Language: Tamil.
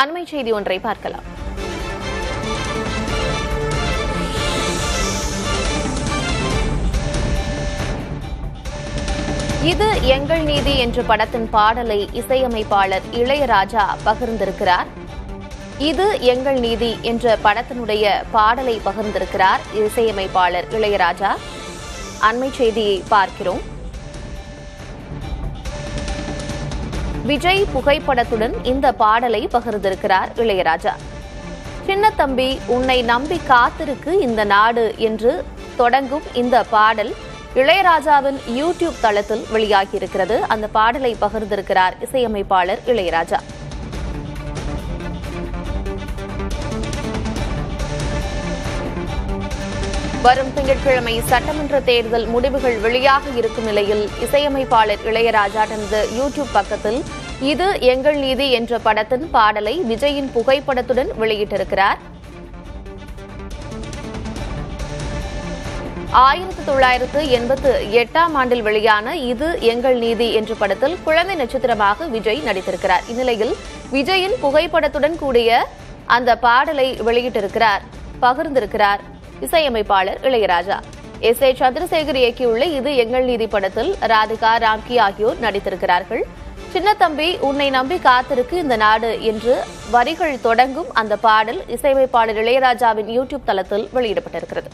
அண்மை செய்தி ஒன்றை பார்க்கலாம். இது எங்கள் நீதி என்ற படத்தின் பாடலை இசையமைப்பாளர் இளையராஜா பகிர்ந்திருக்கிறார். இது எங்கள் நீதி என்ற படத்தினுடைய பாடலை பகிர்ந்திருக்கிறார் இசையமைப்பாளர் இளையராஜா. அண்மை செய்தியை பார்க்கிறோம். விஜய் புகைப்படத்துடன் இந்த பாடலை பகிர்ந்திருக்கிறார் இளையராஜா. சின்னத்தம்பி உன்னை நம்பி காத்திருக்கு இந்த நாடு என்று தொடங்கும் இந்த பாடல் இளையராஜாவின் யூடியூப் தளத்தில் வெளியாகியிருக்கிறது. அந்த பாடலை பகிர்ந்திருக்கிறார் இசையமைப்பாளர் இளையராஜா. வரும் திங்கட்கிழமை சட்டமன்ற தேர்தல் முடிவுகள் வெளியாக இருக்கும் நிலையில் இசையமைப்பாளர் இளையராஜா தனது யூடியூப் பக்கத்தில் இது எங்கள் நீதி என்ற படத்தின் பாடலை விஜயின் புகைப்படத்துடன் வெளியிட்டிருக்கிறார். 1988ஆம் ஆண்டில் வெளியான இது எங்கள் நீதி என்ற படத்தில் குழந்தை நட்சத்திரமாக விஜய் நடித்திருக்கிறார். இந்நிலையில் விஜயின் புகைப்படத்துடன் கூடிய அந்த பாடலை வெளியிட்டிருக்கிறார், பகிர்ந்திருக்கிறார் இசையமைப்பாளர் இளையராஜா. S.A. சந்திரசேகர் இயக்கியுள்ள இது எங்கள் நீதி படத்தில் ராதிகா, ராம்கி ஆகியோர் நடித்திருக்கிறார்கள். சின்னத்தம்பி உன்னை நம்பி காத்திருக்கு இந்த நாடு என்று வரிகள் தொடங்கும் அந்த பாடல் இசையமைப்பாளர் இளையராஜாவின் யூடியூப் தளத்தில் வெளியிடப்பட்டிருக்கிறது.